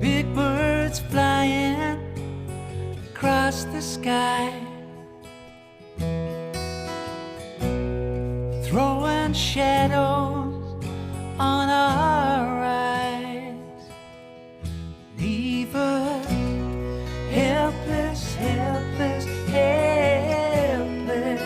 Big birds flying across the sky, throwing shadows on our eyes. Leave us helpless, helpless, helpless.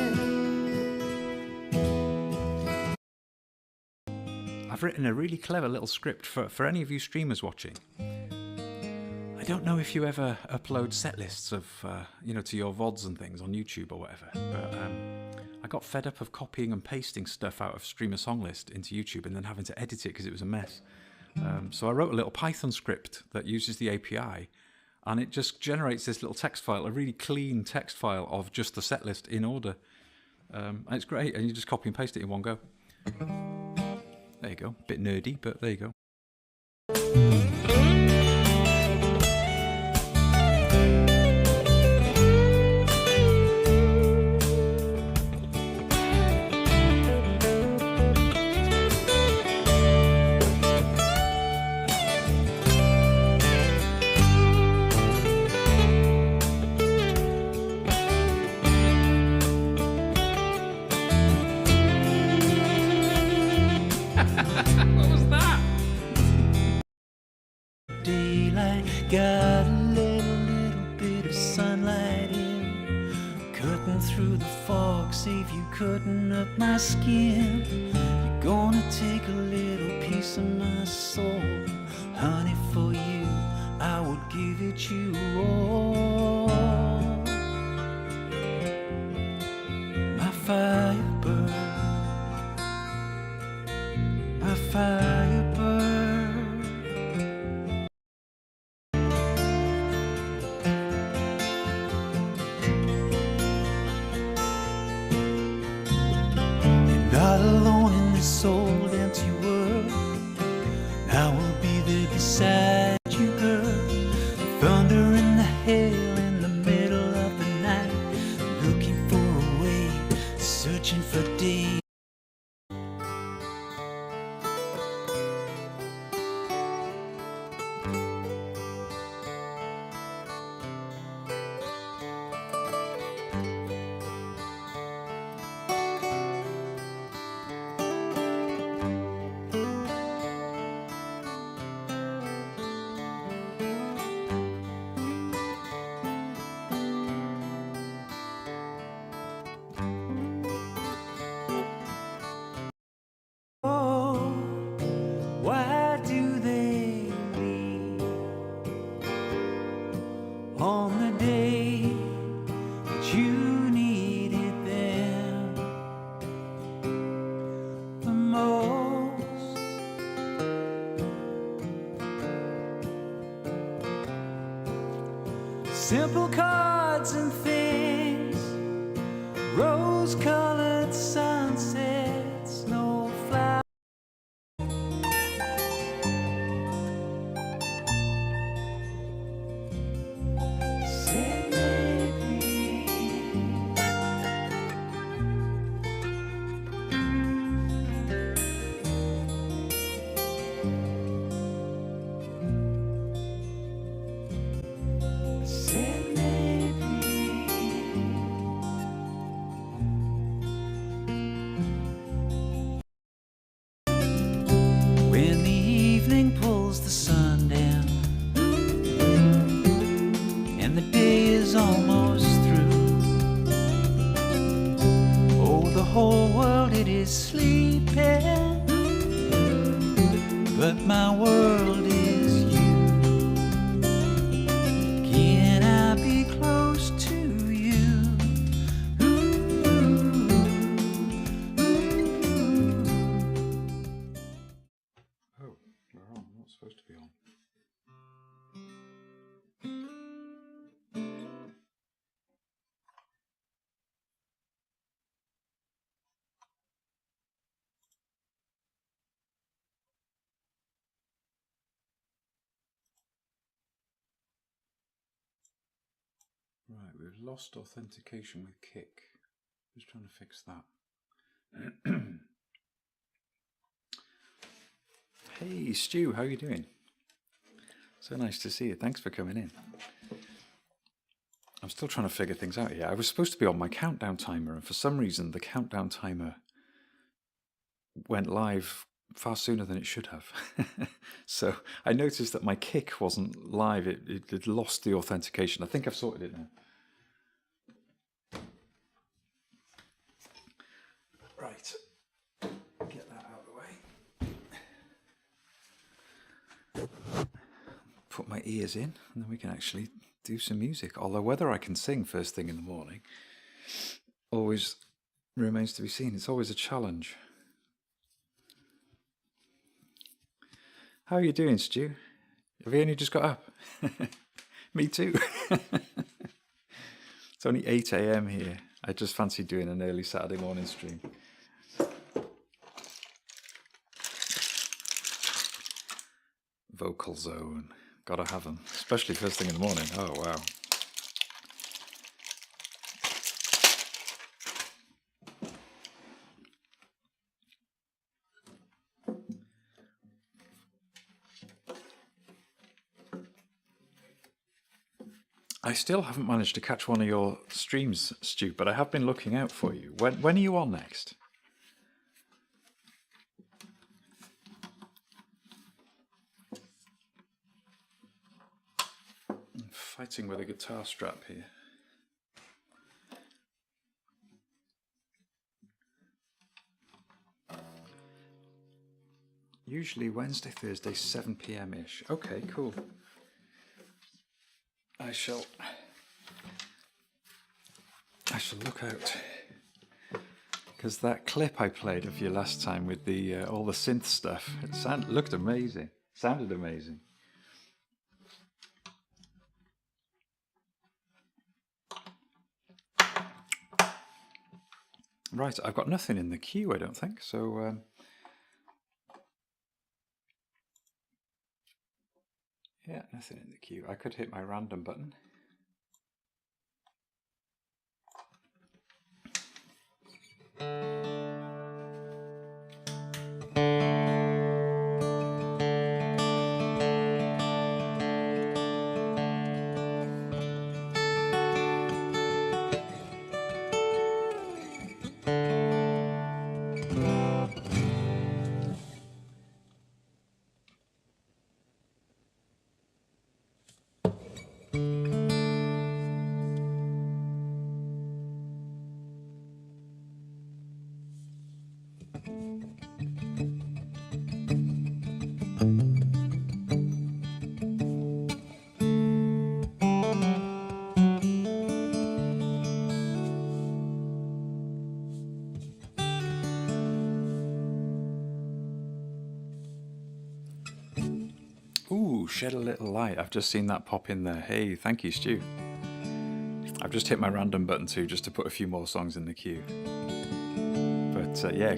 I've written a really clever little script for any of you streamers watching. I don't know if you ever upload set lists of, you know, to your VODs and things on YouTube or whatever, but I got fed up of copying and pasting stuff out of Streamer Song List into YouTube and then having to edit it because it was a mess. So I wrote a little Python script that uses the API, and it just generates this little text file, a really clean text file of just the set list in order. And it's great, and you just copy and paste it in one go. There you go. Bit nerdy, but there you go. What was that? Daylight got a little bit of sunlight in, cutting through the fog, save you cutting up my skin. You're gonna take a little piece of my soul, honey, for you I would give it you all. My firebird, my firebird. You're not alone in this old empty world. I will be there beside you, girl. The thunder and the hail in the middle of the night, looking for a way, searching for days. Why do they leave on the day that you needed them the most? Simple cards and things, rose-colored sunsets, no flowers. When the evening pulls the sun down and the day is almost through, oh, the whole world it is sleeping, but my world is you. Can I be close to you? Oh, we're on. I'm not supposed to be on. Right, we've lost authentication with Kick. Just trying to fix that. Hey Stu, how are you doing? So nice to see you. Thanks for coming in. I'm still trying to figure things out here. I was supposed to be on my countdown timer, and for some reason the countdown timer went live far sooner than it should have. So I noticed that my kick wasn't live. It had lost the authentication. I think I've sorted it now. Right. Get that out of the way. Put my ears in, and then we can actually do some music. Although whether I can sing first thing in the morning always remains to be seen. It's always a challenge. How are you doing, Stu? Have you only just got up? Me too. It's only 8 a.m. here. I just fancy doing an early Saturday morning stream. Vocal zone. Gotta have them. Especially first thing in the morning. Oh, wow. I still haven't managed to catch one of your streams, Stu, but I have been looking out for you. When are you on next? I'm fighting with a guitar strap here. Usually Wednesday, Thursday, 7 p.m.-ish. Okay, cool. I shall look out, because that clip I played of you last time with the all the synth stuff, it looked amazing, sounded amazing. Right, I've got nothing in the queue, I don't think, so yeah, nothing in the queue. I could hit my random button. Ooh, Shed a Little Light. I've just seen that pop in there. Hey, thank you, Stu. I've just hit my random button too, just to put a few more songs in the queue. But yeah,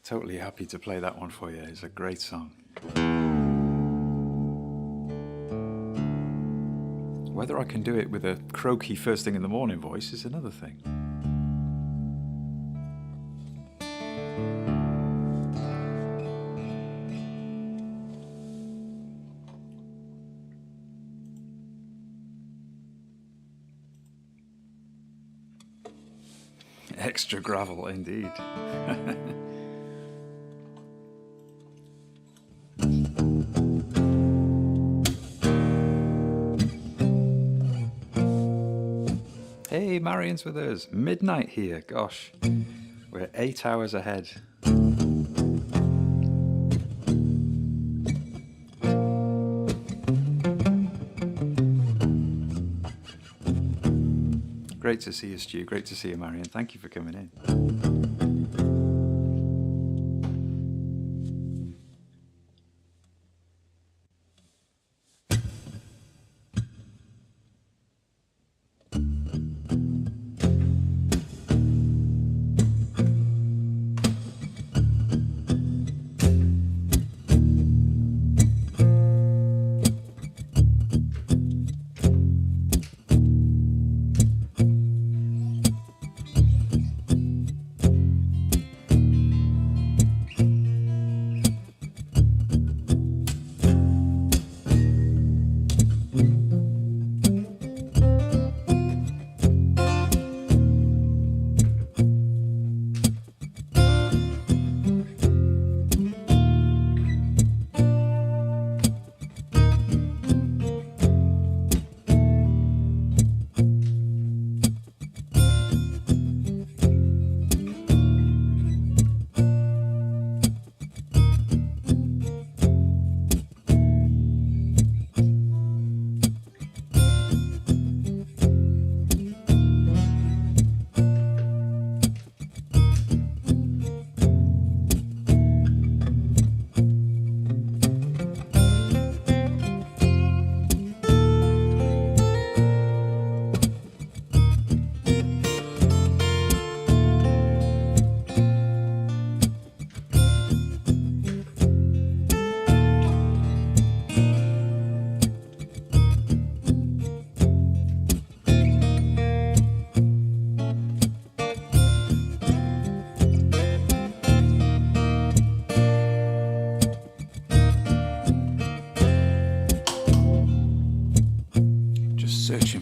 totally happy to play that one for you. It's a great song. Whether I can do it with a croaky first thing in the morning voice is another thing. Extra gravel, indeed. Hey, Marion's with us. Midnight here, gosh. We're 8 hours ahead. Great to see you, Stu. Great to see you, Martyn. Thank you for coming in.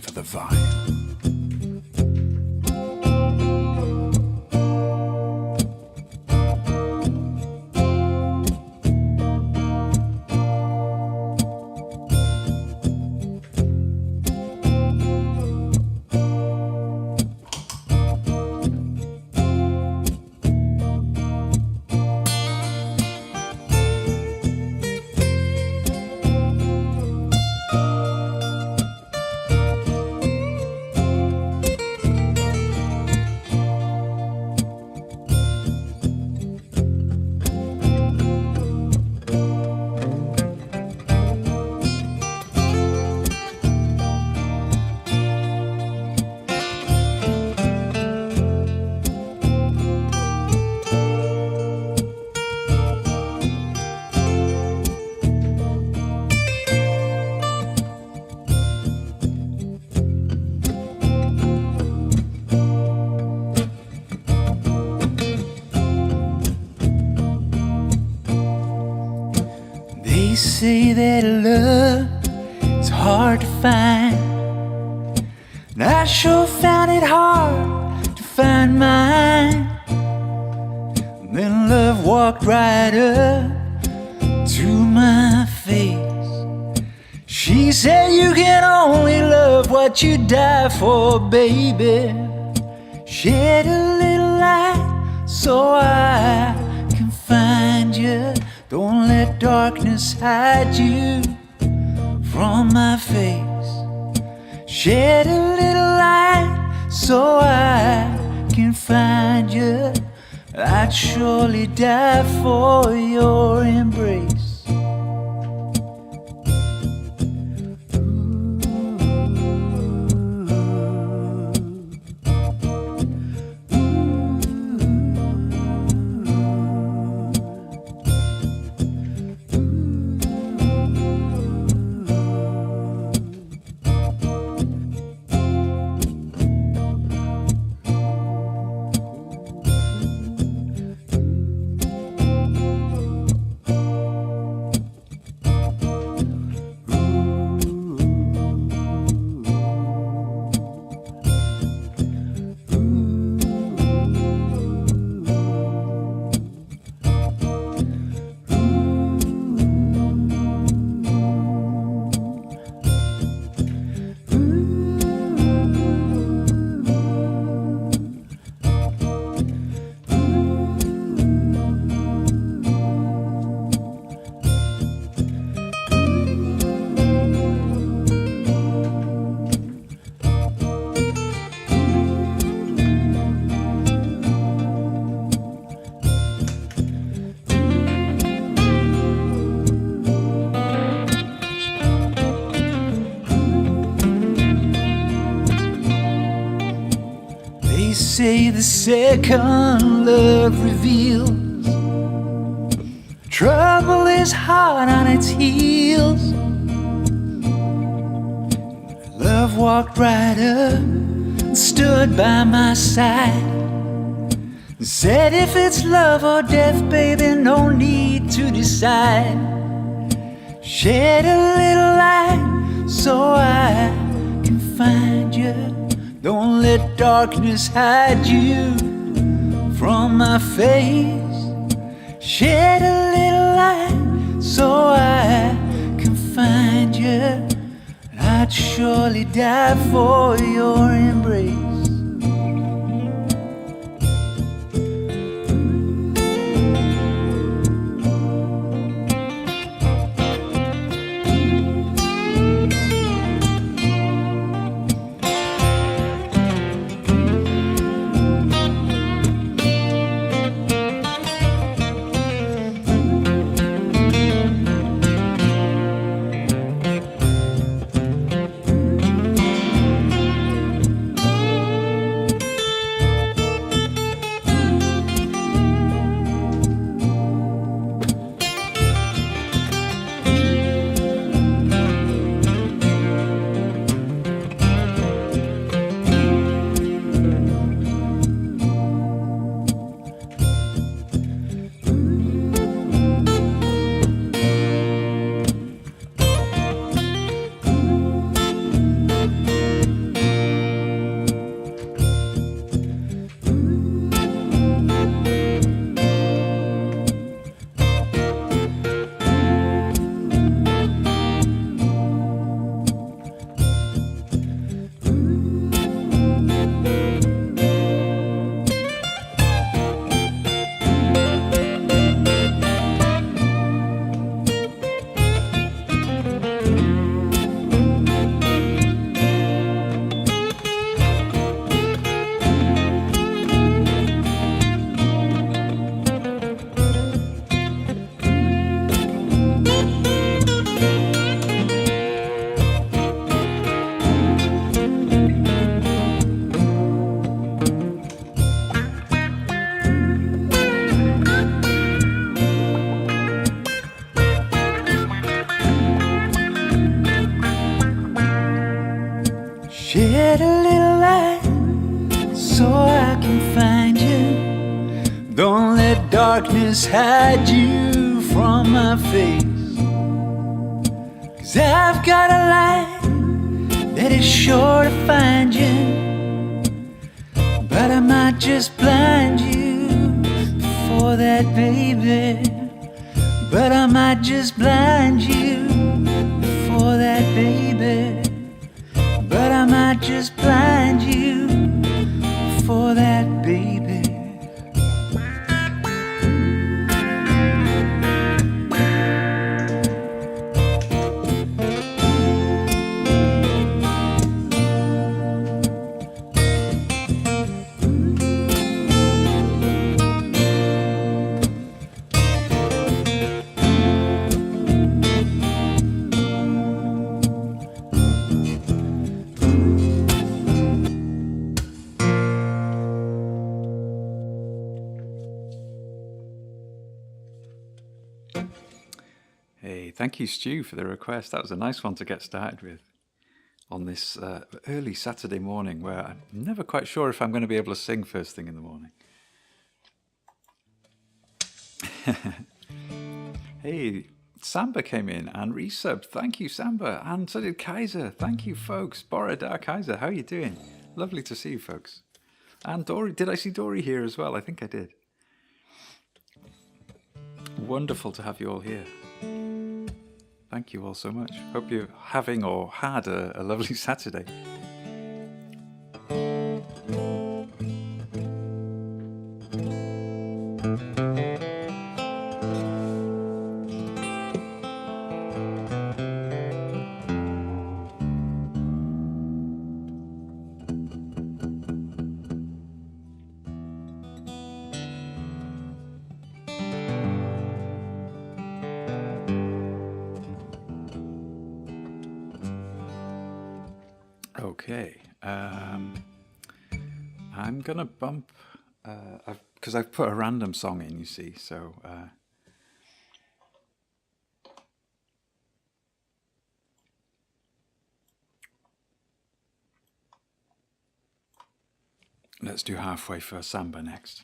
searching for the vibe. They say that love is hard to find, and I sure found it hard to find mine. And then love walked right up to my face. She said, you can only love what you die for, baby. Shed a little light so I can find you. Don't let darkness hide you from my face. Shed a little light so I can find you. I'd surely die for your embrace. They say the second love reveals trouble is hard on its heels. Love walked right up and stood by my side and said, if it's love or death, baby, no need to decide. Shed a little light so I can find you. Don't let darkness hide you from my face. Shed a little light so I can find you. I'd surely die for your embrace. Shed a little light so I can find you. Don't let darkness hide you from my face. 'Cause I've got a light that is sure to find you, but I might just blind you for that, baby. But I might just blind you for that, baby. But I might just blind you for that, baby. Hey, thank you, Stu, for the request. That was a nice one to get started with on this early Saturday morning where I'm never quite sure if I'm going to be able to sing first thing in the morning. Hey, Samba came in and resubbed. Thank you, Samba. And so did Kaiser. Thank you, folks. Borodar Kaiser, how are you doing? Lovely to see you, folks. And Dory, did I see Dory here as well? I think I did. Wonderful to have you all here. Thank you all so much. Hope you're having or had a lovely Saturday. Okay, I'm gonna bump, because I've put a random song in, you see, so let's do Halfway for Samba next.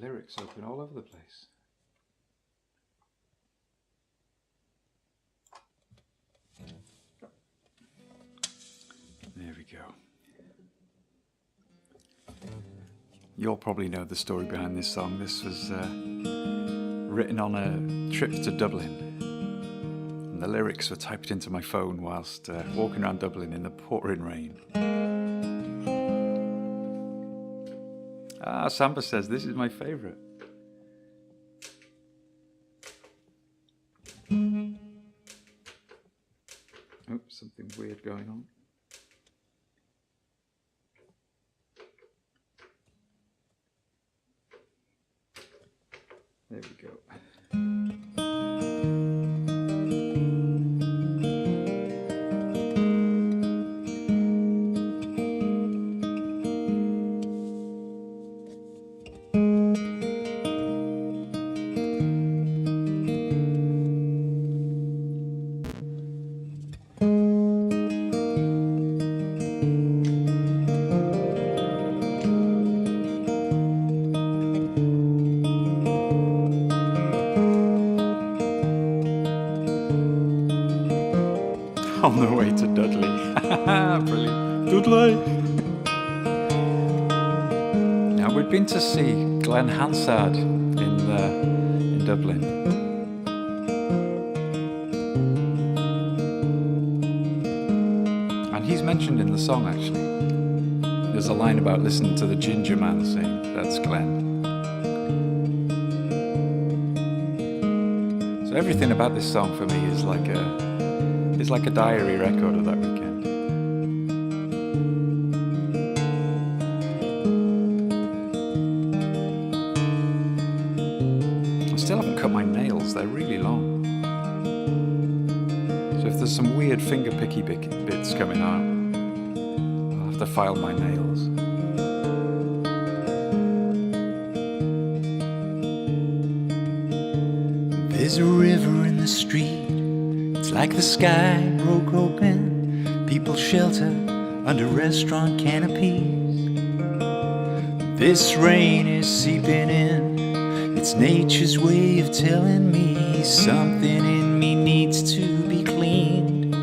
Lyrics open all over the place. There we go. You'll probably know the story behind this song. This was written on a trip to Dublin. And the lyrics were typed into my phone whilst walking around Dublin in the pouring rain. Ah, Samba says this is my favourite. Oh, something weird going on. There we go. On the way to Dudley. Brilliant. Dudley! Now, we'd been to see Glenn Hansard in Dublin. And he's mentioned in the song, actually. There's a line about listening to the Ginger Man sing. That's Glenn. So everything about this song for me is like a diary record of that weekend. I still haven't cut my nails, they're really long. So if there's some weird finger picky bits coming out, I'll have to file my nails. There's a river in the street. It's like the sky broke open. People shelter under restaurant canopies. This rain is seeping in. It's nature's way of telling me something in me needs to be cleaned.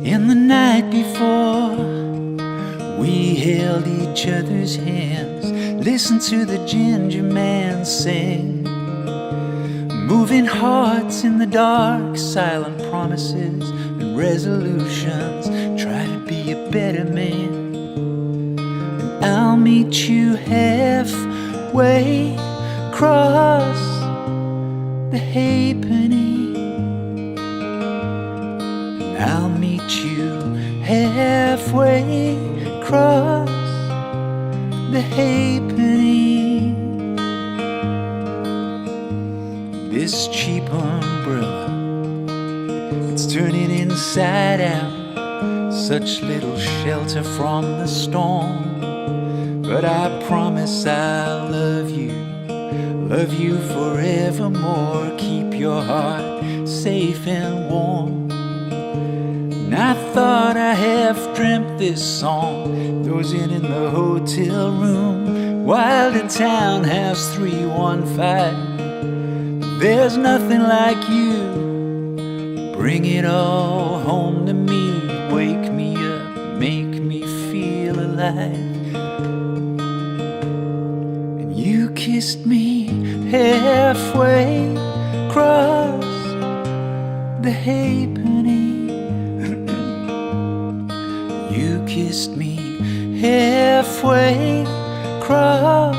In the night before, we held each other's hands, listened to the ginger man sing. Moving hearts in the dark, silent promises and resolutions. Try to be a better man. And I'll meet you halfway across the halfpenny. And I'll meet you halfway across the halfpenny. This cheap umbrella, it's turning inside out. Such little shelter from the storm. But I promise I'll love you forevermore. Keep your heart safe and warm. And I thought I half dreamt this song, dozing in the hotel room while the townhouse 315. There's nothing like you. Bring it all home to me. Wake me up, make me feel alive. And you kissed me halfway across the halfpenny. You kissed me halfway across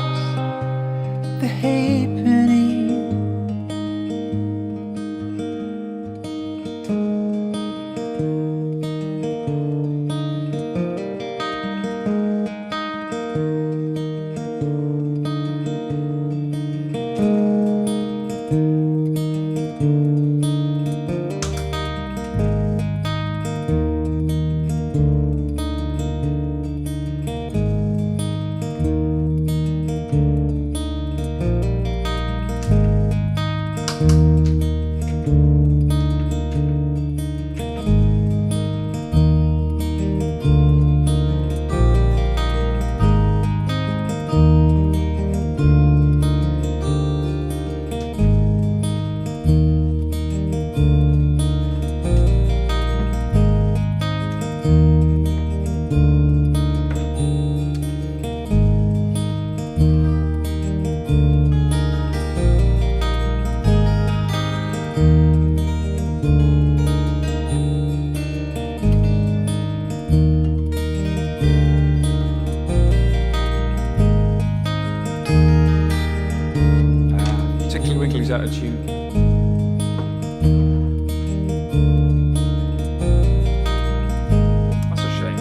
the halfpenny. Out of tune. That's a shame.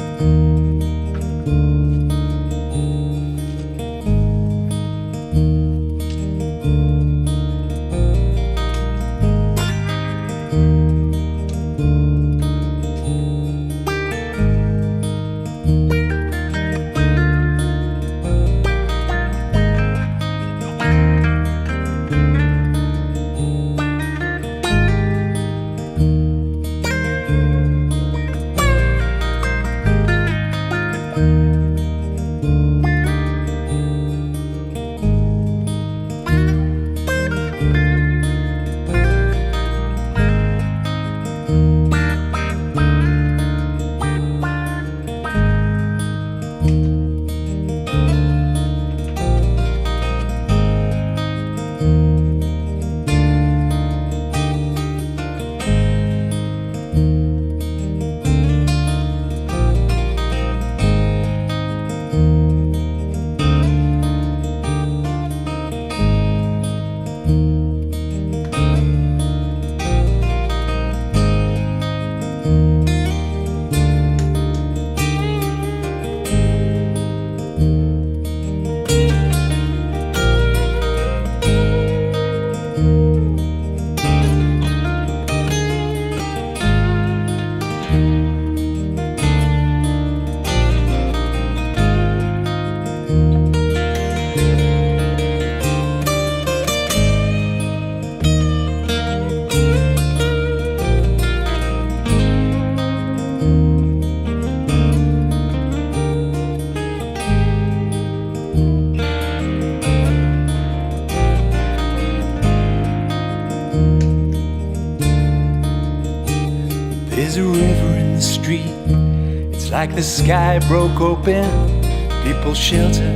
There's a river in the street. It's like the sky broke open. People shelter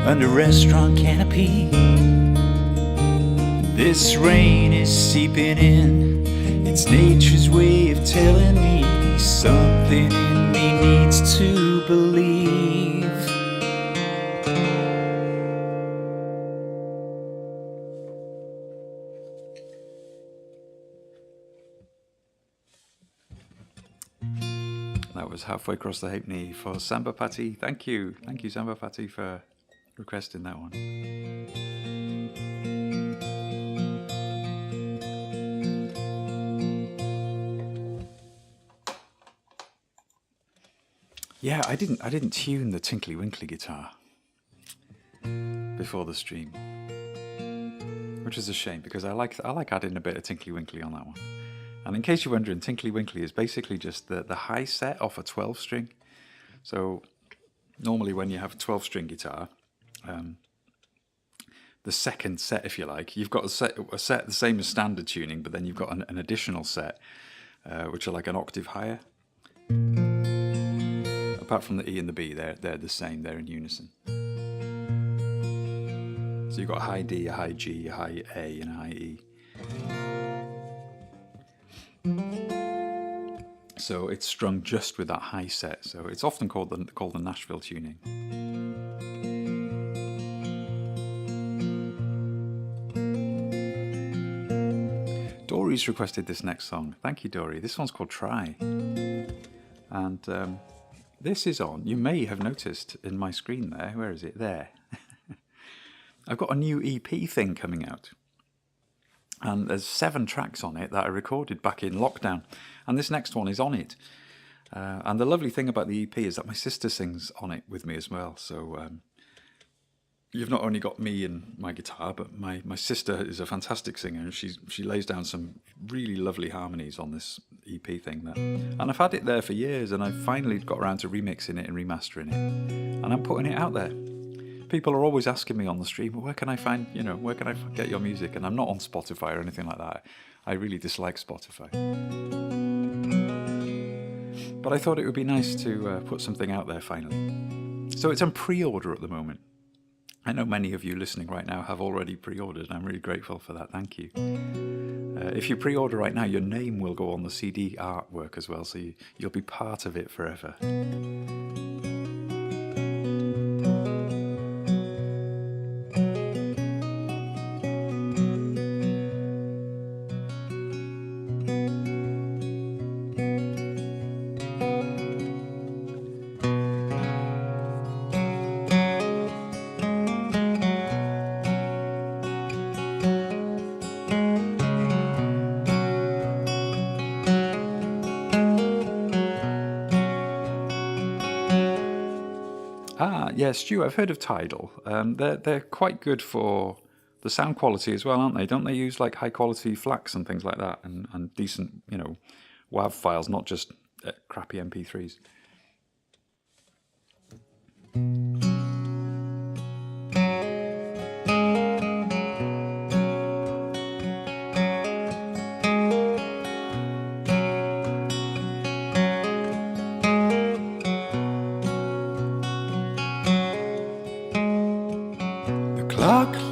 under restaurant canopy. This rain is seeping in. It's nature's way of telling me something in me needs to believe. That was Halfway Across the Halfpenny for Samba Patty. Thank you, Samba Patty, for requesting that one. Yeah, I didn't tune the Tinkly Winkly guitar before the stream, which is a shame because I like adding a bit of Tinkly Winkly on that one. And in case you're wondering, Tinkly Winkly is basically just the high set off a 12 string. So normally when you have a 12 string guitar, the second set, if you like, you've got a set the same as standard tuning, but then you've got an additional set, which are like an octave higher. Apart from the E and the B, they're the same, they're in unison. So you've got a high D, a high G, a high A, and a high E. So it's strung just with that high set. So it's often called the Nashville tuning. Dory's requested this next song. Thank you, Dory. This one's called Try. And this is on, you may have noticed in my screen there, where is it? There. I've got a new EP thing coming out. And there's 7 tracks on it that I recorded back in lockdown. And this next one is on it. And the lovely thing about the EP is that my sister sings on it with me as well. So you've not only got me and my guitar, but my sister is a fantastic singer. And she lays down some really lovely harmonies on this EP thing. And I've had it there for years, and I finally got around to remixing it and remastering it. And I'm putting it out there. People are always asking me on the stream, well, where can I get your music? And I'm not on Spotify or anything like that. I really dislike Spotify. But I thought it would be nice to put something out there finally. So it's on pre-order at the moment. I know many of you listening right now have already pre-ordered, and I'm really grateful for that. Thank you. If you pre-order right now, your name will go on the CD artwork as well, so you'll be part of it forever. Yeah, Stu, I've heard of Tidal. They're quite good for the sound quality as well, aren't they? Don't they use like high quality FLACs and things like that, and decent, WAV files, not just crappy MP3s?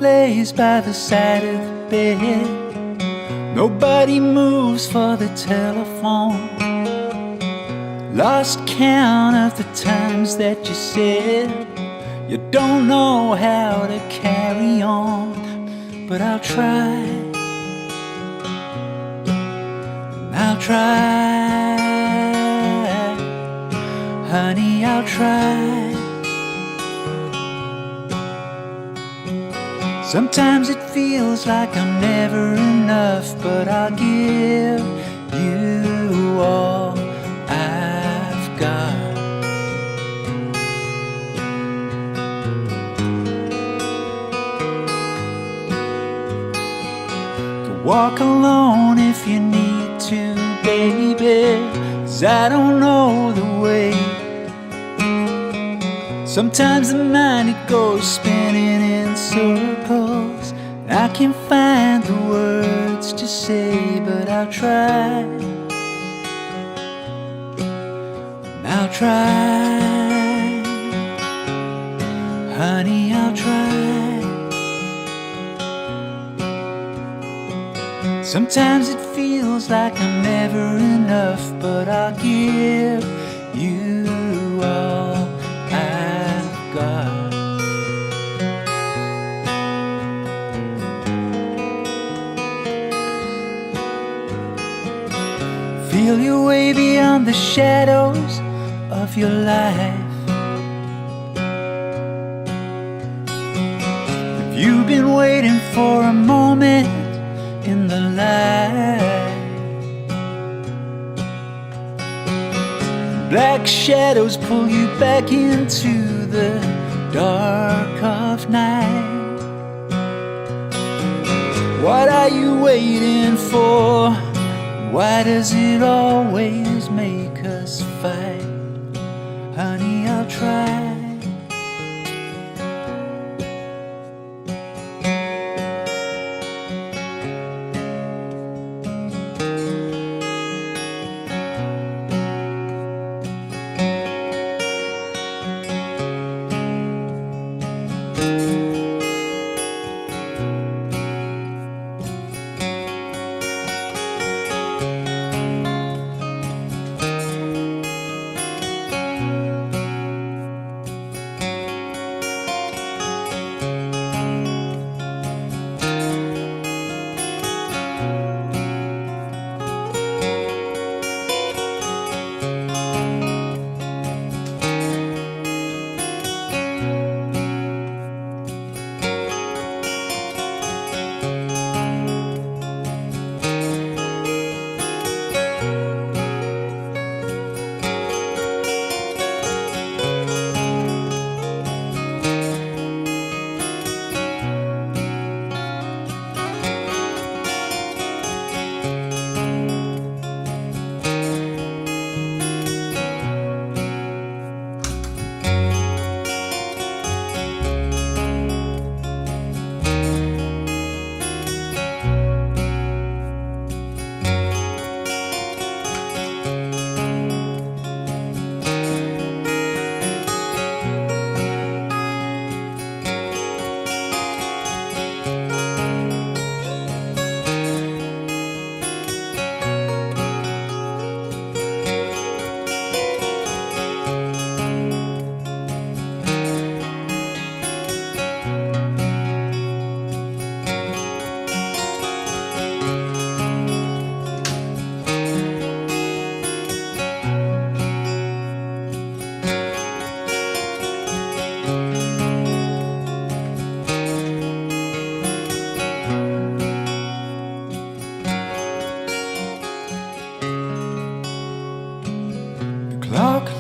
Lays by the side of the bed. Nobody moves for the telephone. Lost count of the times that you said you don't know how to carry on. But I'll try. I'll try. Honey, I'll try. Sometimes it feels like I'm never enough, but I'll give you all I've got. To walk alone if you need to, baby, 'cause I don't know the way. Sometimes the mind, it goes spinning in circles. I can't find the words to say, but I'll try. try. Honey, I'll try. Sometimes it feels like I'm never enough, but I'll give you all I've got. Feel your way beyond the shadows of your life. If you've been waiting for a moment in the light, black shadows pull you back into the dark of night. What are you waiting for? Why does it always make us fight? Honey, I'll try.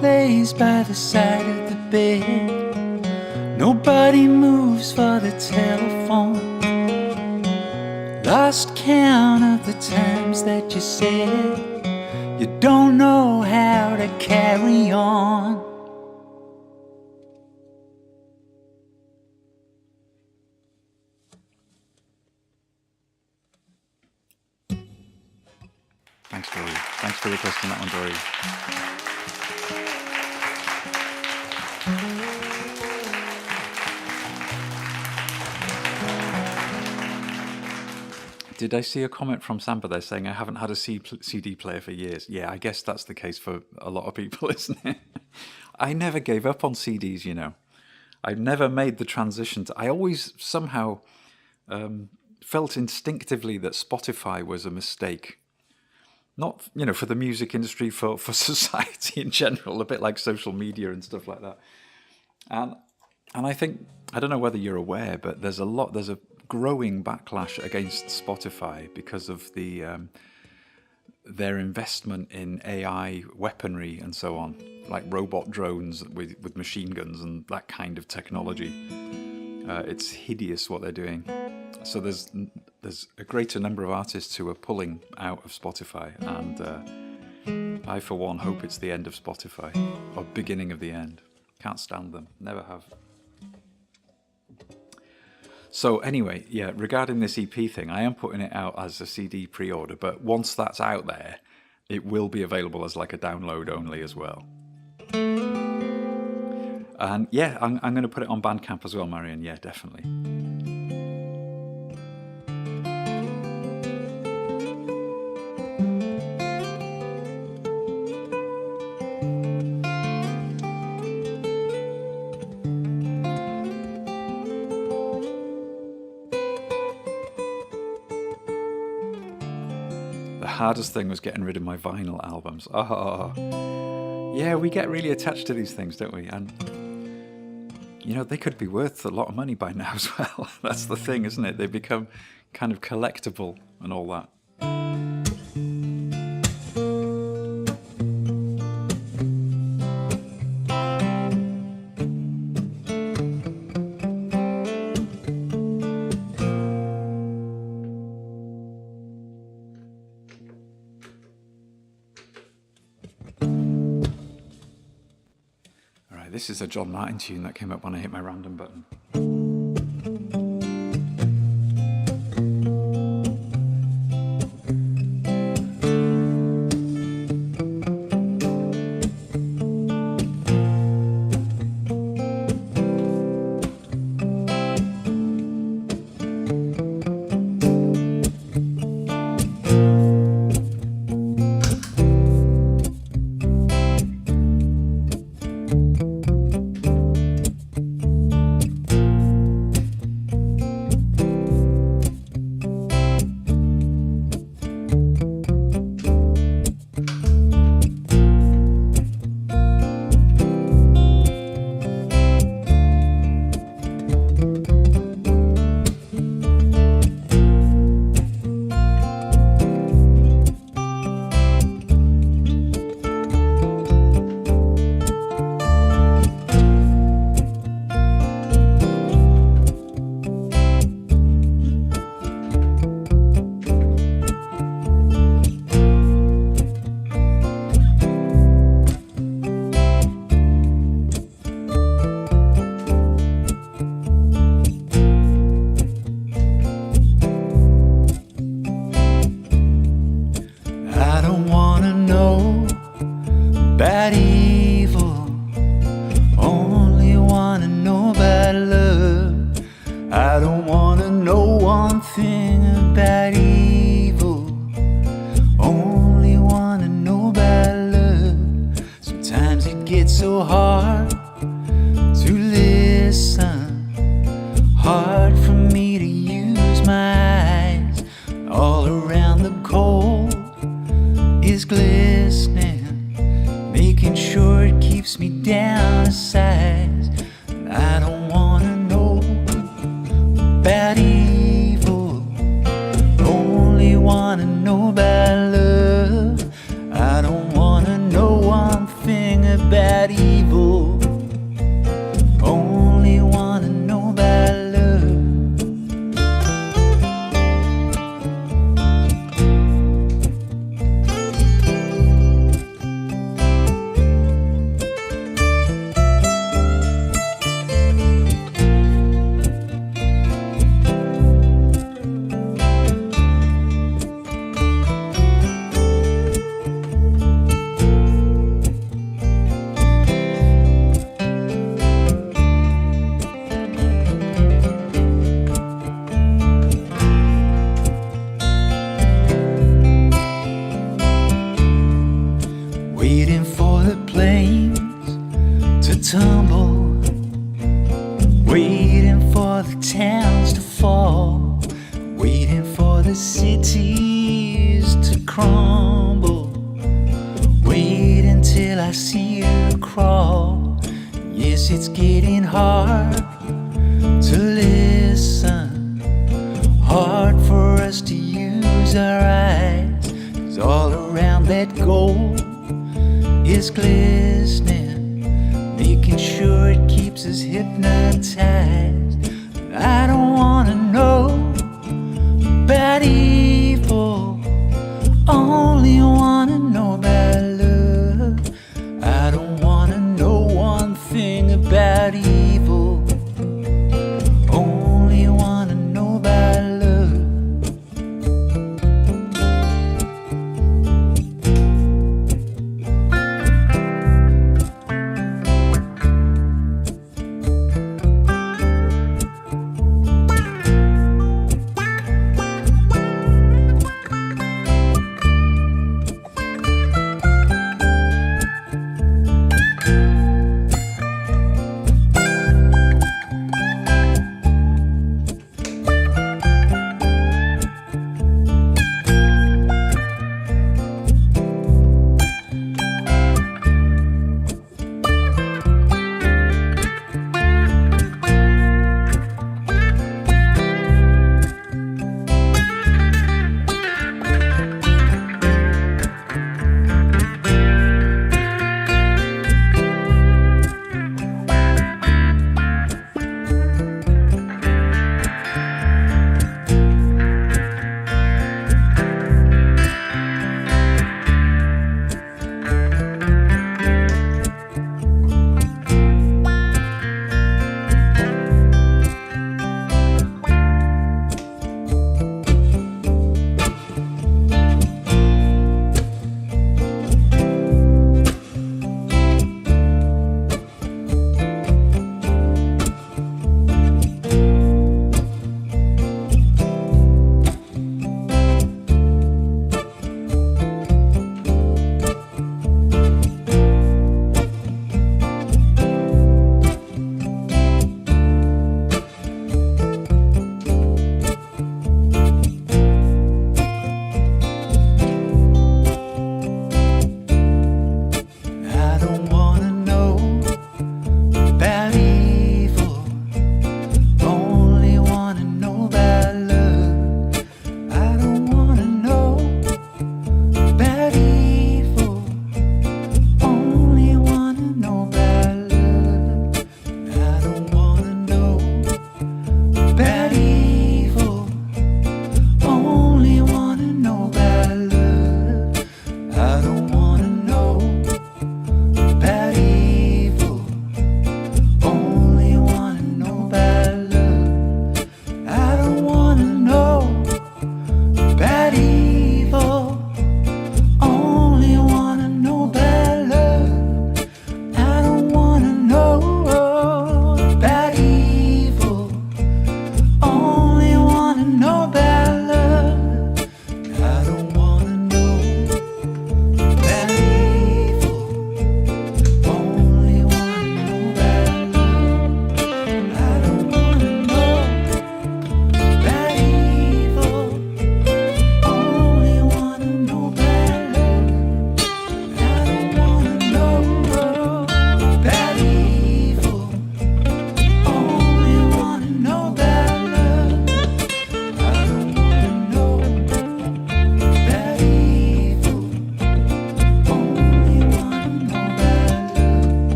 Lays by the side of the bed. Nobody moves for the telephone. Lost count of the times that you said you don't know how to carry on. Thanks, Dory. Thanks for requesting that one, Dory. Did I see a comment from Samba there saying I haven't had a CD player for years? Yeah, I guess that's the case for a lot of people, isn't it? I never gave up on CDs, you know. I never made the transition to... I always somehow felt instinctively that Spotify was a mistake. Not, you know, for the music industry, for society in general, a bit like social media and stuff like that. And I think, I don't know whether you're aware, but there's a growing backlash against Spotify because of their investment in AI weaponry and so on, like robot drones with machine guns and that kind of technology. It's hideous what they're doing. So there's a greater number of artists who are pulling out of Spotify, and I, for one, hope it's the end of Spotify, or beginning of the end. Can't stand them, never have. So anyway, yeah, regarding this EP thing, I am putting it out as a CD pre-order, but once that's out there, it will be available as like a download only as well. And yeah, I'm going to put it on Bandcamp as well, Marion. Yeah, definitely. The hardest thing was getting rid of my vinyl albums. Oh, yeah, we get really attached to these things, don't we? And you know, they could be worth a lot of money by now as well. That's the thing, isn't it? They become kind of collectible and all that. This is a John Martyn tune that came up when I hit my random button.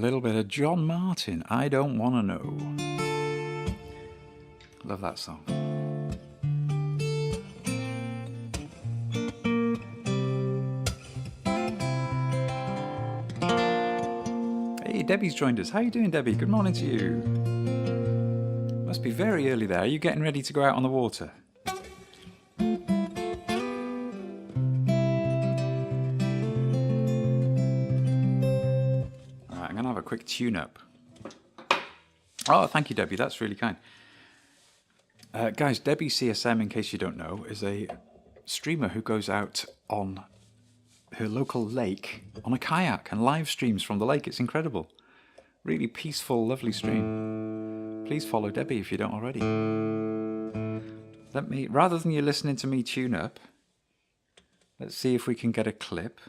little bit of John Martyn, I Don't Wanna Know. Love that song. Hey, Debbie's joined us. How you doing, Debbie? Good morning to you. Must be very early there. Are you getting ready to go out on the water? Quick tune-up. Oh, thank you, Debbie. That's really kind. Guys, Debbie CSM, in case you don't know, is a streamer who goes out on her local lake on a kayak and live streams from the lake. It's incredible. Really peaceful, lovely stream. Please follow Debbie if you don't already. Rather than you listening to me tune up, let's see if we can get a clip.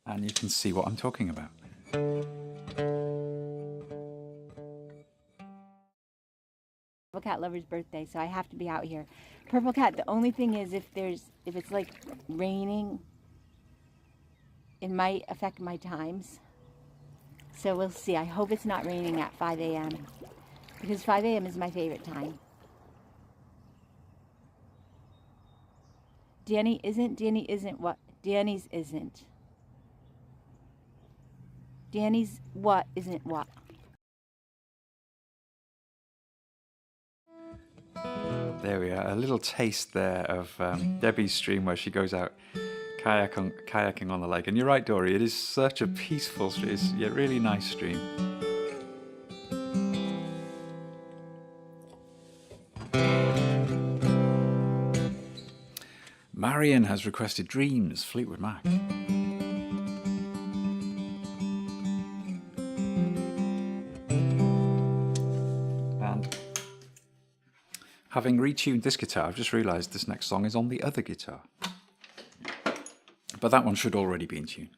And you can see what I'm talking about. Purple Cat Lover's birthday, so I have to be out here. Purple Cat, the only thing is if it's like raining, it might affect my times. So we'll see. I hope it's not raining at 5 a.m. because 5 a.m. is my favorite time. Danny's isn't what? Danny's isn't. Danny's what isn't what? There we are, a little taste there of Debbie's stream where she goes out kayaking on the lake. And you're right, Dory, it is such a peaceful stream. It's a really nice stream. Marion has requested Dreams, Fleetwood Mac. Having retuned this guitar, I've just realised this next song is on the other guitar. But that one should already be in tune.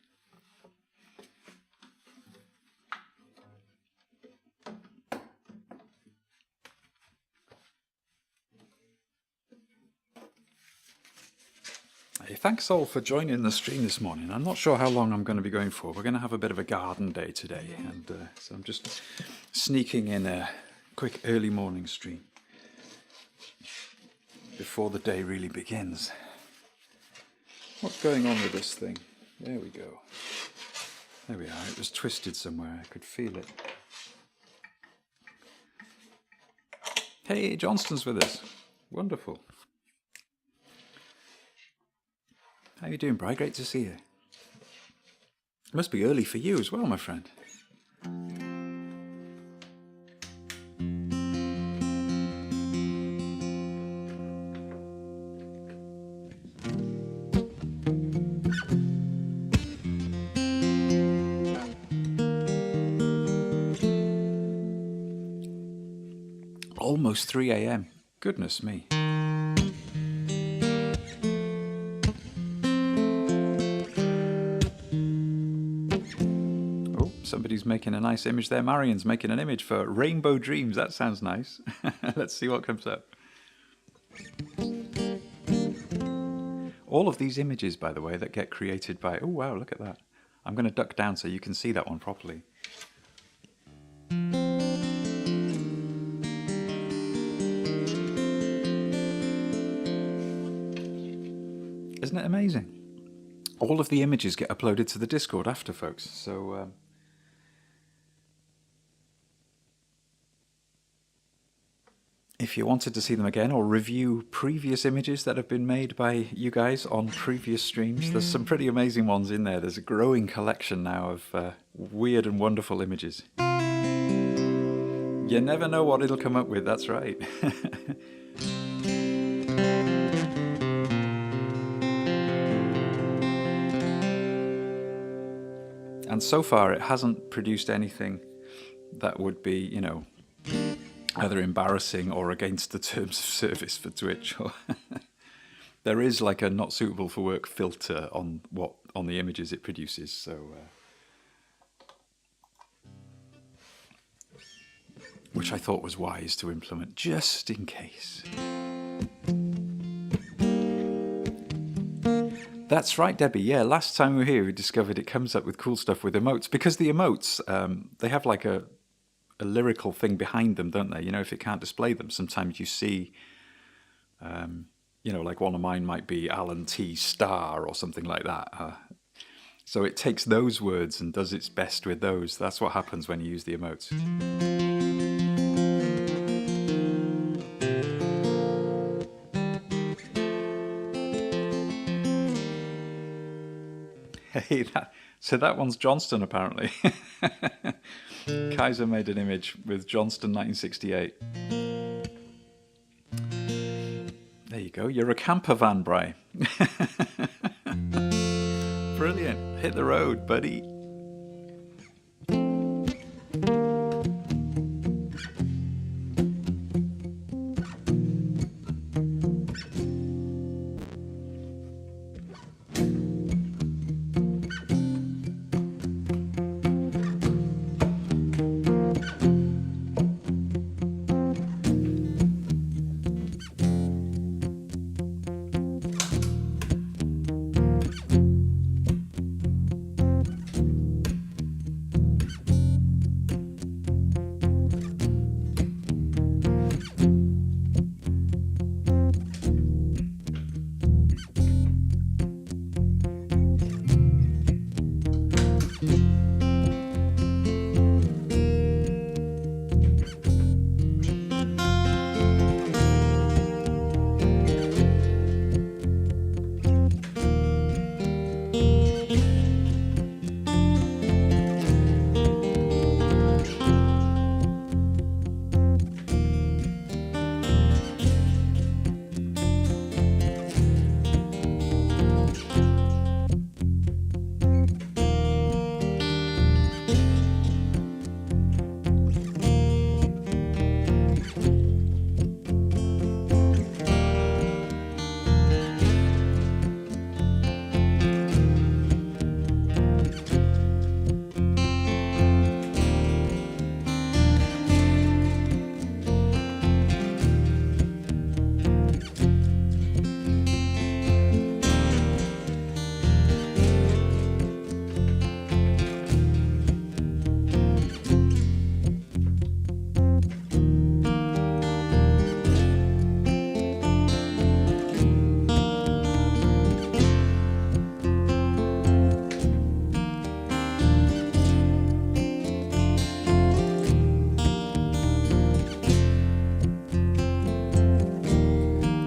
Hey, thanks all for joining the stream this morning. I'm not sure how long I'm going to be going for. We're going to have a bit of a garden day today. And so I'm just sneaking in a quick early morning stream before the day really begins. What's going on with this thing? There we go. There we are. It was twisted somewhere. I could feel it. Hey, Johnston's with us. Wonderful. How you doing, Bri? Great to see you. It must be early for you as well, my friend. Almost 3 a.m. Goodness me. Oh, somebody's making a nice image there. Marion's making an image for Rainbow Dreams. That sounds nice. Let's see what comes up. All of these images, by the way, that get created by... Oh, wow, look at that. I'm going to duck down so you can see that one properly. Isn't it amazing? All of the images get uploaded to the Discord after, folks. So if you wanted to see them again or review previous images that have been made by you guys on previous streams, there's some pretty amazing ones in there. There's a growing collection now of weird and wonderful images. You never know what it'll come up with, that's right. And so far, it hasn't produced anything that would be, you know, either embarrassing or against the terms of service for Twitch. There is like a not suitable for work filter on the images it produces. So, which I thought was wise to implement, just in case. That's right, Debbie. Yeah, last time we were here, we discovered it comes up with cool stuff with emotes, because the emotes, they have like a lyrical thing behind them, don't they? You know, if it can't display them, sometimes you see, you know, like one of mine might be Alan T. Star or something like that. So it takes those words and does its best with those. That's what happens when you use the emotes. Hey, so that one's Johnston, apparently. Kaiser made an image with Johnston 1968. There you go. You're a camper van, Bry. Brilliant. Hit the road, buddy.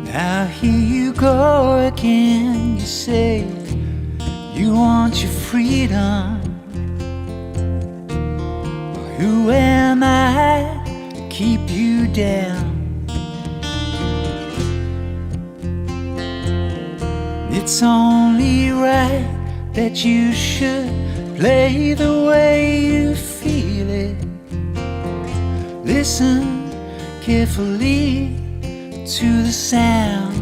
Now here you go again, you say you want your freedom. Who am I to keep you down? It's only right that you should play the way you feel it. Listen carefully to the sound,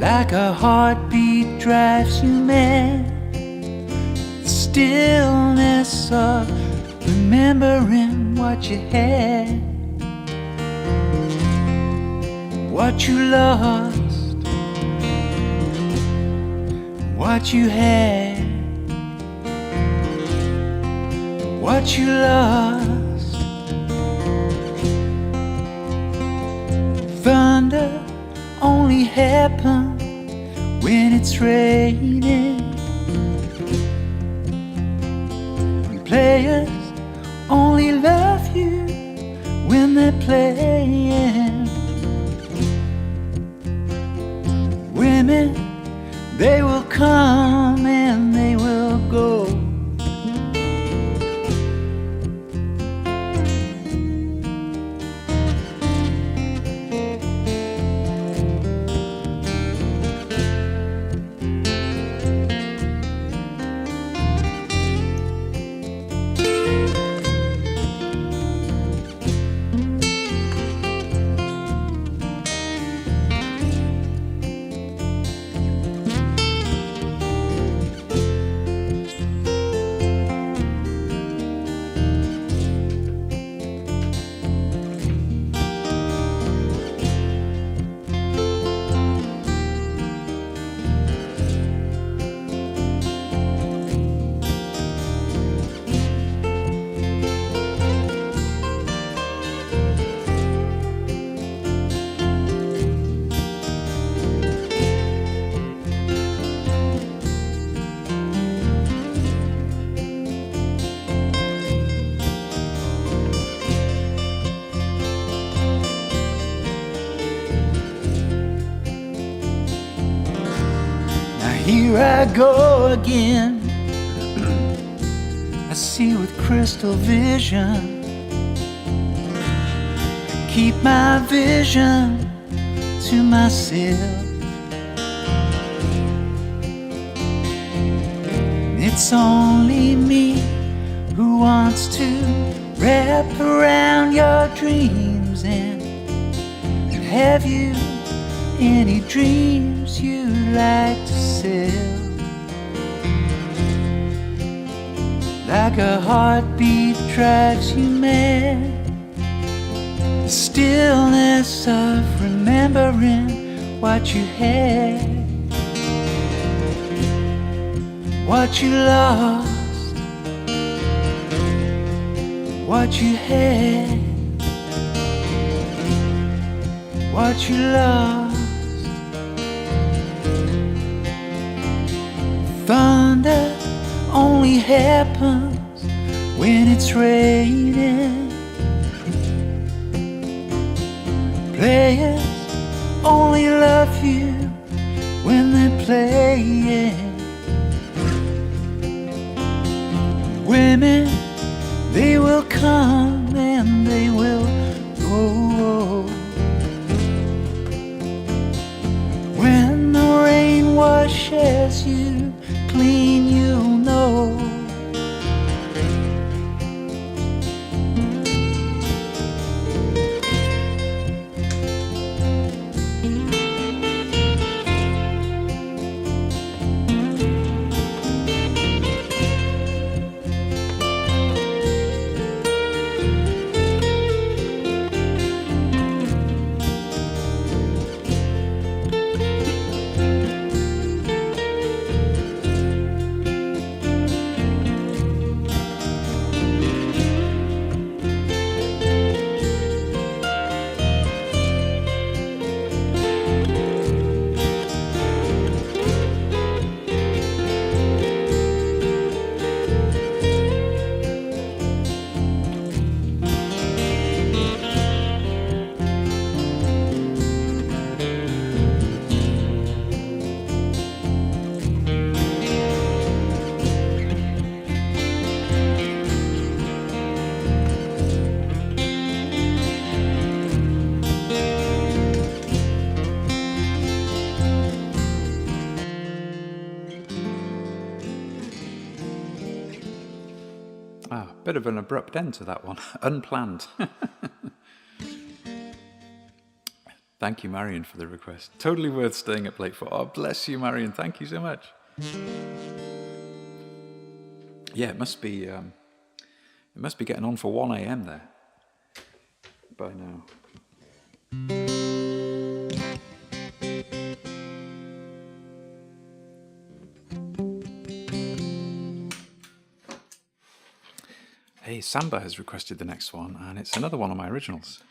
like a heartbeat drives you mad. The stillness of remembering what you had, what you lost, what you had, what you lost. Thunder only happens when it's raining. And players only love you when they're playing. Women, they will come and they will go. Here I go again. I see with crystal vision. Keep my vision to myself. It's only me who wants to wrap around your dreams. And have you any dreams you'd like to sell? Like a heartbeat drives you mad, the stillness of remembering what you had, what you lost, what you had, what you lost. Thunder only happens when it's raining. Players only love you when they're playing. Women, they will come and they will go. When the rain washes you clean, you'll know. Bit of an abrupt end to that one. Unplanned. Thank you, Marion, for the request. Totally worth staying up late for. Oh, bless you, Marion. Thank you so much. Yeah, it must be getting on for 1 a.m. there by now. Hey, Samba has requested the next one, and it's another one of my originals.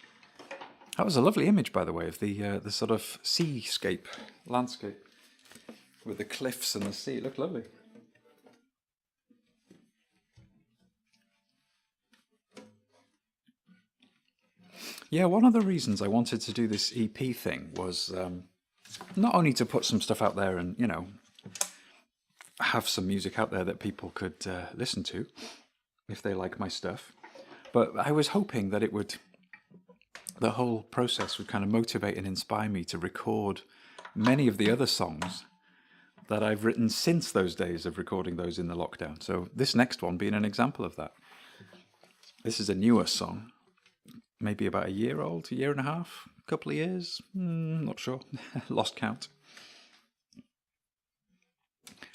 That was a lovely image, by the way, of the sort of seascape, landscape, with the cliffs and the sea. It looked lovely. Yeah, one of the reasons I wanted to do this EP thing was not only to put some stuff out there and, you know, have some music out there that people could listen to, if they like my stuff. But I was hoping that the whole process would kind of motivate and inspire me to record many of the other songs that I've written since those days of recording those in the lockdown. So this next one being an example of that. This is a newer song, maybe about a year old, a year and a half, a couple of years, not sure, lost count.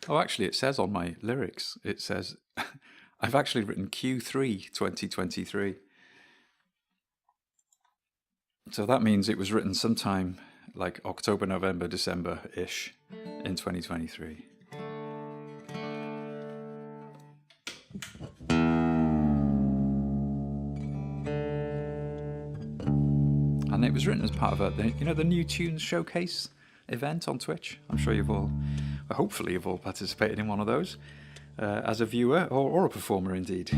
Oh, actually, it says on my lyrics, it says... I've actually written Q3 2023. So that means it was written sometime like October, November, December-ish in 2023. And it was written as part of the New Tunes Showcase event on Twitch. I'm sure hopefully you've all participated in one of those. As a viewer or a performer indeed.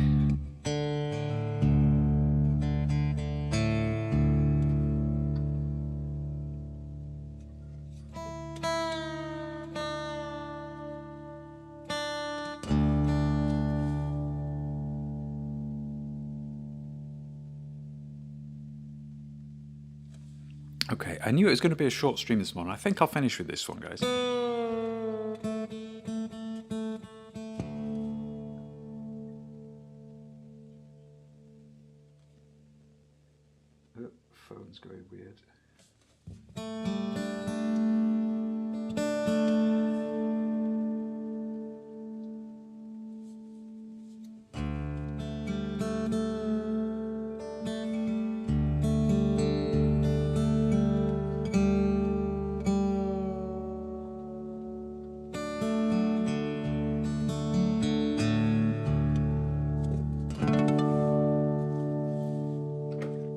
Okay, I knew it was going to be a short stream this morning. I think I'll finish with this one, guys. Oh, phone's going weird.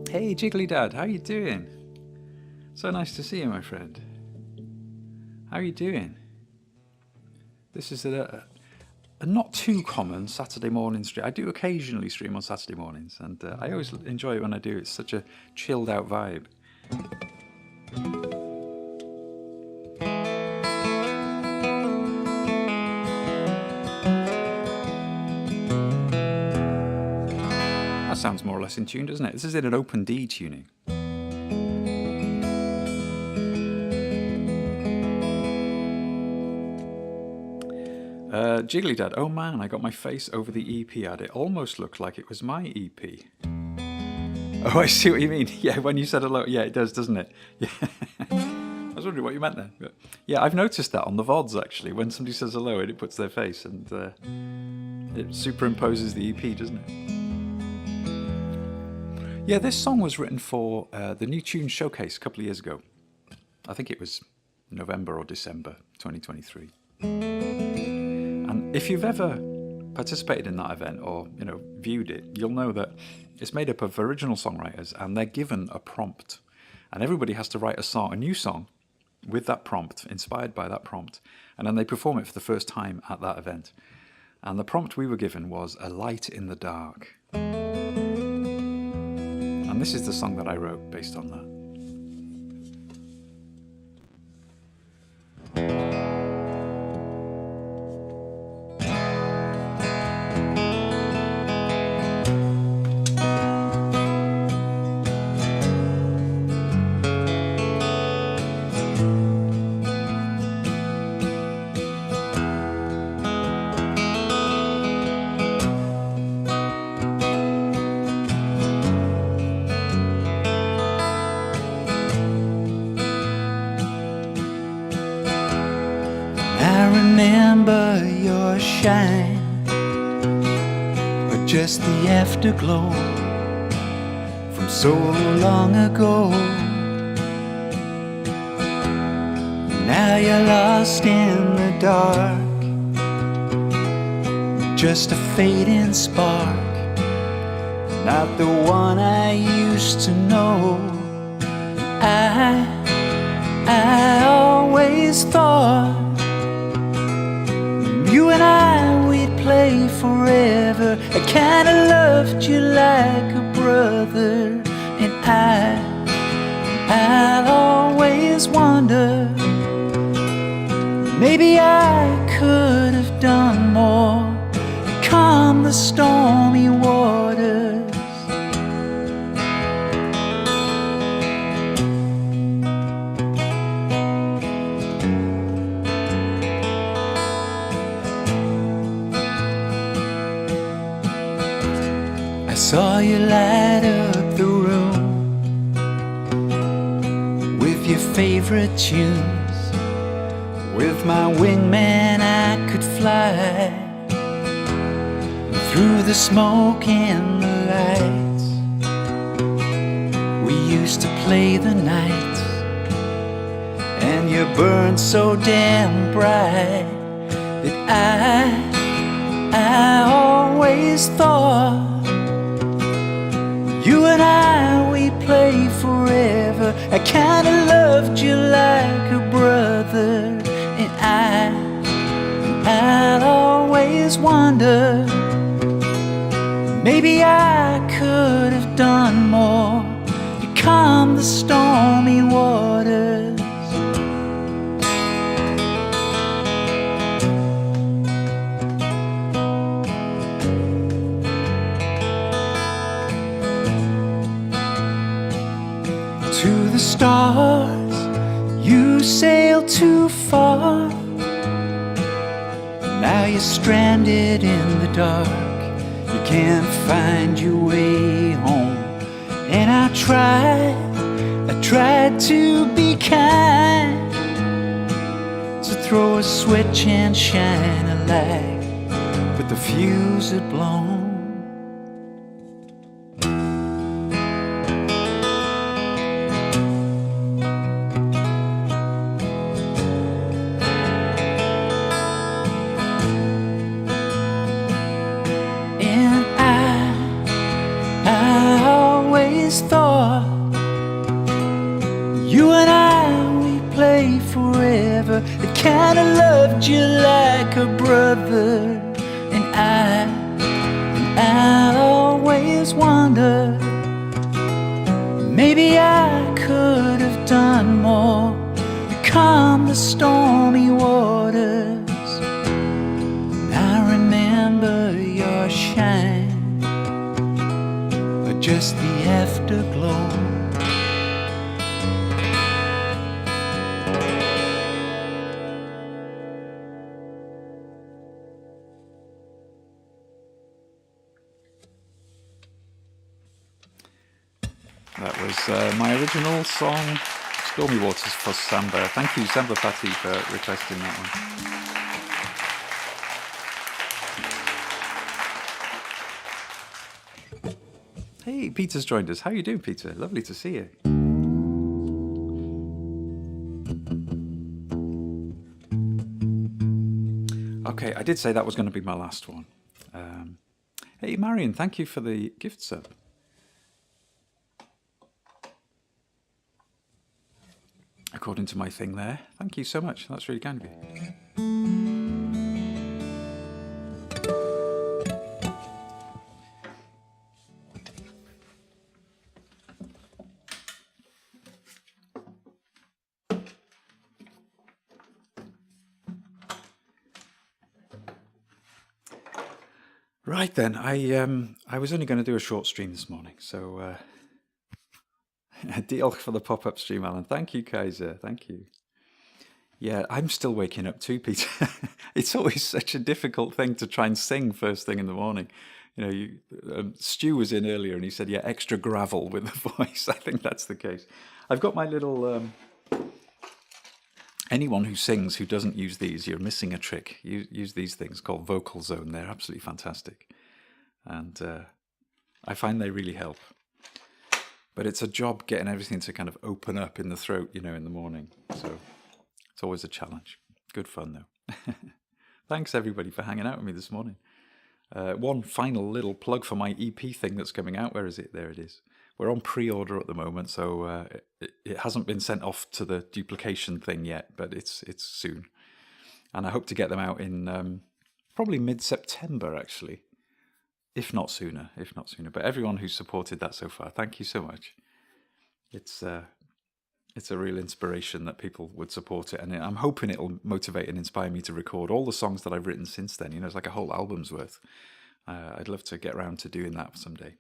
Hey, Jiggly Dad, how you doing? So nice to see you, my friend. How are you doing? This is a not too common Saturday morning stream. I do occasionally stream on Saturday mornings, and I always enjoy it when I do. It's such a chilled out vibe. That sounds more or less in tune, doesn't it? This is in an open D tuning. Jiggly Dad, oh man, I got my face over the EP ad. It almost looked like it was my EP. Oh, I see what you mean. Yeah, when you said hello, yeah, it does, doesn't it? Yeah. I was wondering what you meant then. But yeah, I've noticed that on the VODs actually. When somebody says hello, it puts their face and it superimposes the EP, doesn't it? Yeah, this song was written for the New Tunes Showcase a couple of years ago. I think it was November or December 2023. And if you've ever participated in that event or, you know, viewed it, you'll know that it's made up of original songwriters and they're given a prompt. And everybody has to write a new song with that prompt, inspired by that prompt. And then they perform it for the first time at that event. And the prompt we were given was A Light in the Dark. And this is the song that I wrote based on that. Or just the afterglow from so long ago. Now you're lost in the dark, just a fading spark, not the one I used to know. I always thought you and I, we'd play forever. I kinda loved you like a brother. And I'll always wonder, maybe I could have done more to calm the stormy waters. I saw you light up the room with your favorite tunes. With my wingman I could fly, and through the smoke and the lights we used to play the night. And you burned so damn bright that I always thought you and I, we'd play forever. I kinda loved you like a brother. And I'd always wonder, maybe I could have done more to calm the stormy waters. To the stars, you sailed too far. Now you're stranded in the dark. You can't find your way home. And I tried to be kind, to throw a switch and shine a light, but the fuse had blown. And I always thought you and I, we play forever. I kinda loved you like a brother. And I always wonder, maybe I could have done more to calm the stormy waters. I remember your shine, but just the afterglow. That was my original song, Stormy Waters, for Samba. Thank you, Samba Patty, for requesting that one. Hey, Peter's joined us. How you doing, Peter? Lovely to see you. Okay, I did say that was going to be my last one. Hey, Marion, thank you for the gift sub. According to my thing there. Thank you so much. That's really kind of you. Right then, I was only going to do a short stream this morning, so a deal for the pop-up stream, Alan. Thank you, Kaiser. Thank you. Yeah, I'm still waking up too, Peter. It's always such a difficult thing to try and sing first thing in the morning. You know, Stu was in earlier and he said, yeah, extra gravel with the voice. I think that's the case. I've got my little... anyone who sings who doesn't use these, you're missing a trick. Use these things called Vocal Zone. They're absolutely fantastic. And I find they really help. But it's a job getting everything to kind of open up in the throat, you know, in the morning. So it's always a challenge. Good fun, though. Thanks, everybody, for hanging out with me this morning. One final little plug for my EP thing that's coming out. Where is it? There it is. We're on pre-order at the moment, so it hasn't been sent off to the duplication thing yet, but it's soon. And I hope to get them out in probably mid-September, actually. If not sooner. But everyone who's supported that so far, thank you so much. It's a real inspiration that people would support it, and I'm hoping it'll motivate and inspire me to record all the songs that I've written since then. You know, it's like a whole album's worth. I'd love to get around to doing that someday.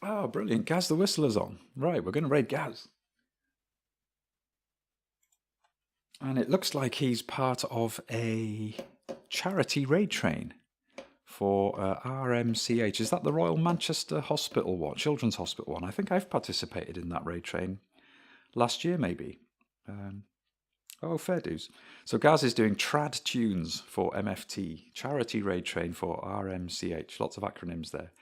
Oh, brilliant. Gaz the Whistler's on. Right, we're going to raid Gaz. And it looks like he's part of a charity raid train for RMCH. Is that the Royal Manchester Hospital one? Children's Hospital one? I think I've participated in that raid train last year, maybe. Oh, fair dues. So Gaz is doing trad tunes for MFT. Charity raid train for RMCH. Lots of acronyms there.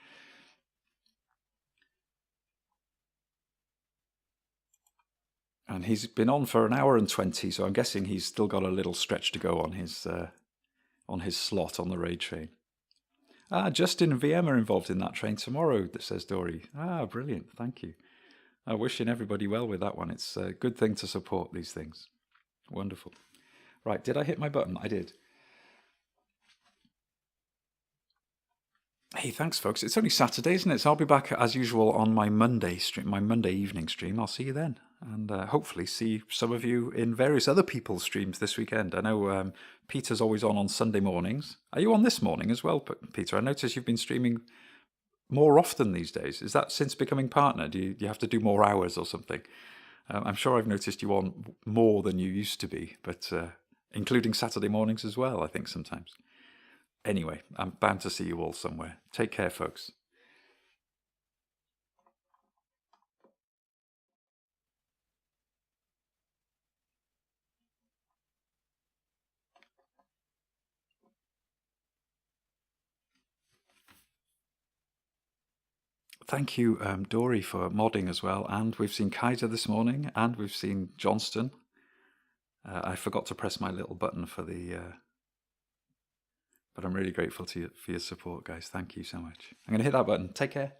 And he's been on for 1 hour and 20, so I'm guessing he's still got a little stretch to go on his slot on the raid train. Justin and VM are involved in that train tomorrow, says Dory. Brilliant, thank you. Wishing everybody well with that one. It's a good thing to support these things. Wonderful. Right, did I hit my button? I did. Hey, thanks, folks. It's only Saturday, isn't it? So I'll be back as usual on my Monday stream, my Monday evening stream. I'll see you then. and hopefully see some of you in various other people's streams this weekend. I know Peter's always on Sunday mornings. Are you on this morning as well, Peter? I notice you've been streaming more often these days. Is that since becoming partner? Do you have to do more hours or something? I'm sure I've noticed you on more than you used to be, but including Saturday mornings as well, I think sometimes. Anyway, I'm bound to see you all somewhere. Take care, folks. Thank you, Dory, for modding as well. And we've seen Kaiser this morning, and we've seen Johnston. I forgot to press my little button for the... but I'm really grateful for your support, guys. Thank you so much. I'm going to hit that button. Take care.